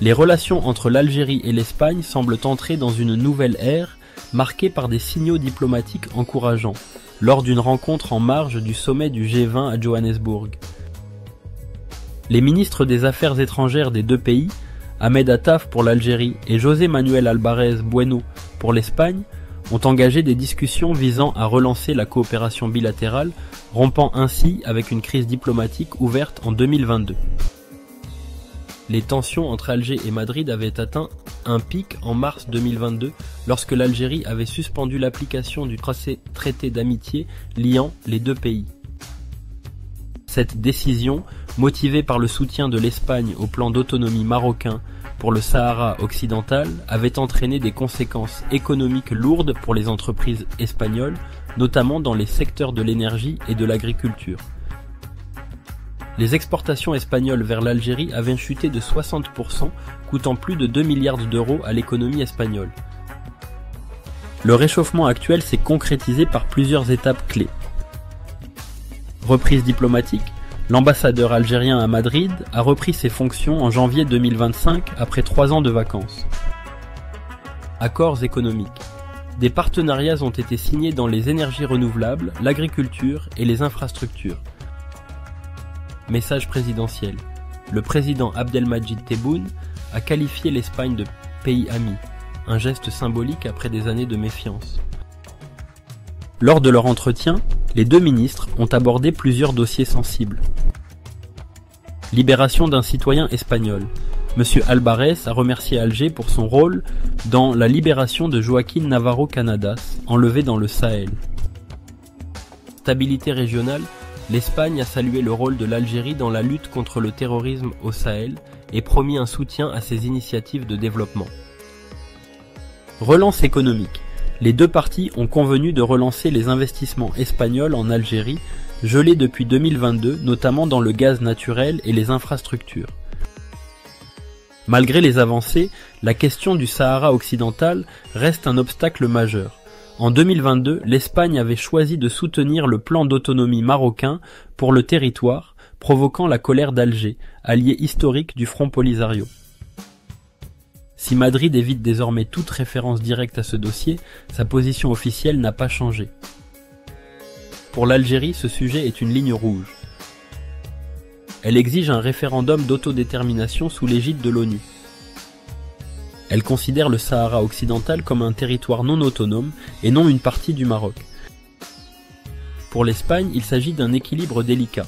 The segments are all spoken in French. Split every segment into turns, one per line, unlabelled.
Les relations entre l'Algérie et l'Espagne semblent entrer dans une nouvelle ère, marquée par des signaux diplomatiques encourageants, lors d'une rencontre en marge du sommet du G20 à Johannesburg. Les ministres des Affaires étrangères des deux pays, Ahmed Attaf pour l'Algérie et José Manuel Álvarez Bueno pour l'Espagne, ont engagé des discussions visant à relancer la coopération bilatérale, rompant ainsi avec une crise diplomatique ouverte en 2022. Les tensions entre Alger et Madrid avaient atteint un pic en mars 2022 lorsque l'Algérie avait suspendu l'application du traité d'amitié liant les deux pays. Cette décision, motivée par le soutien de l'Espagne au plan d'autonomie marocain pour le Sahara occidental, avait entraîné des conséquences économiques lourdes pour les entreprises espagnoles, notamment dans les secteurs de l'énergie et de l'agriculture. Les exportations espagnoles vers l'Algérie avaient chuté de 60%, coûtant plus de 2 milliards d'euros à l'économie espagnole. Le réchauffement actuel s'est concrétisé par plusieurs étapes clés. Reprise diplomatique, l'ambassadeur algérien à Madrid a repris ses fonctions en janvier 2025 après 3 ans de vacances. Accords économiques. Des partenariats ont été signés dans les énergies renouvelables, l'agriculture et les infrastructures. Message présidentiel. Le président Abdelmadjid Tebboune a qualifié l'Espagne de pays ami, un geste symbolique après des années de méfiance. Lors de leur entretien, les deux ministres ont abordé plusieurs dossiers sensibles. Libération d'un citoyen espagnol. M. Álvarez a remercié Alger pour son rôle dans la libération de Joaquín Navarro Canadas, enlevé dans le Sahel. Stabilité régionale. L'Espagne a salué le rôle de l'Algérie dans la lutte contre le terrorisme au Sahel et promis un soutien à ses initiatives de développement. Relance économique. Les deux parties ont convenu de relancer les investissements espagnols en Algérie, gelés depuis 2022, notamment dans le gaz naturel et les infrastructures. Malgré les avancées, la question du Sahara occidental reste un obstacle majeur. En 2022, l'Espagne avait choisi de soutenir le plan d'autonomie marocain pour le territoire, provoquant la colère d'Alger, allié historique du Front Polisario. Si Madrid évite désormais toute référence directe à ce dossier, sa position officielle n'a pas changé. Pour l'Algérie, ce sujet est une ligne rouge. Elle exige un référendum d'autodétermination sous l'égide de l'ONU. Elle considère le Sahara occidental comme un territoire non autonome et non une partie du Maroc. Pour l'Espagne, il s'agit d'un équilibre délicat.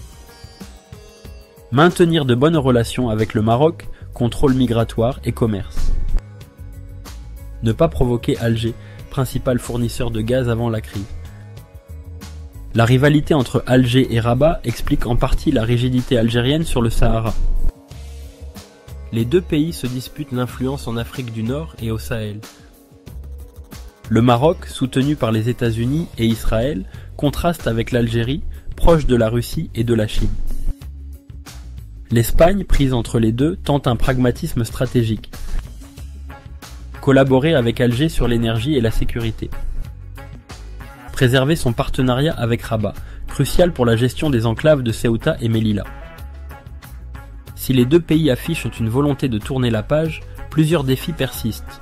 Maintenir de bonnes relations avec le Maroc, contrôle migratoire et commerce. Ne pas provoquer Alger, principal fournisseur de gaz avant la crise. La rivalité entre Alger et Rabat explique en partie la rigidité algérienne sur le Sahara. Les deux pays se disputent l'influence en Afrique du Nord et au Sahel. Le Maroc, soutenu par les États-Unis et Israël, contraste avec l'Algérie, proche de la Russie et de la Chine. L'Espagne, prise entre les deux, tente un pragmatisme stratégique. Collaborer avec Alger sur l'énergie et la sécurité. Préserver son partenariat avec Rabat, crucial pour la gestion des enclaves de Ceuta et Melilla. Si les deux pays affichent une volonté de tourner la page, plusieurs défis persistent.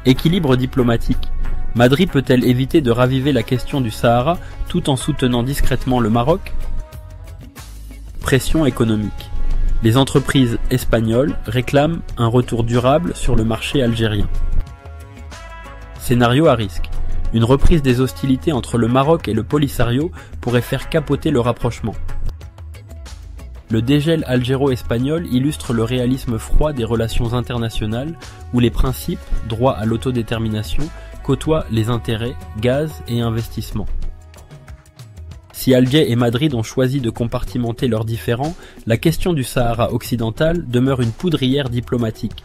Équilibre diplomatique. Madrid peut-elle éviter de raviver la question du Sahara tout en soutenant discrètement le Maroc ? Pression économique. Les entreprises espagnoles réclament un retour durable sur le marché algérien. Scénario à risque. Une reprise des hostilités entre le Maroc et le Polisario pourrait faire capoter le rapprochement. Le dégel algéro-espagnol illustre le réalisme froid des relations internationales où les principes, droit à l'autodétermination, côtoient les intérêts, gaz et investissements. Si Alger et Madrid ont choisi de compartimenter leurs différends, la question du Sahara occidental demeure une poudrière diplomatique.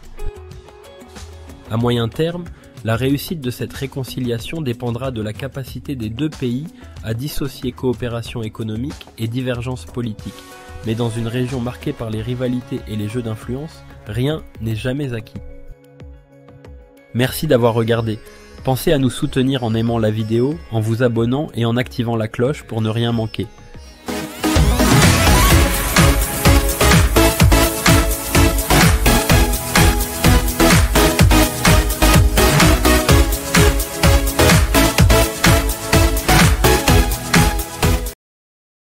À moyen terme, la réussite de cette réconciliation dépendra de la capacité des deux pays à dissocier coopération économique et divergence politique. Mais dans une région marquée par les rivalités et les jeux d'influence, rien n'est jamais acquis. Merci d'avoir regardé. Pensez à nous soutenir en aimant la vidéo, en vous abonnant et en activant la cloche pour ne rien manquer.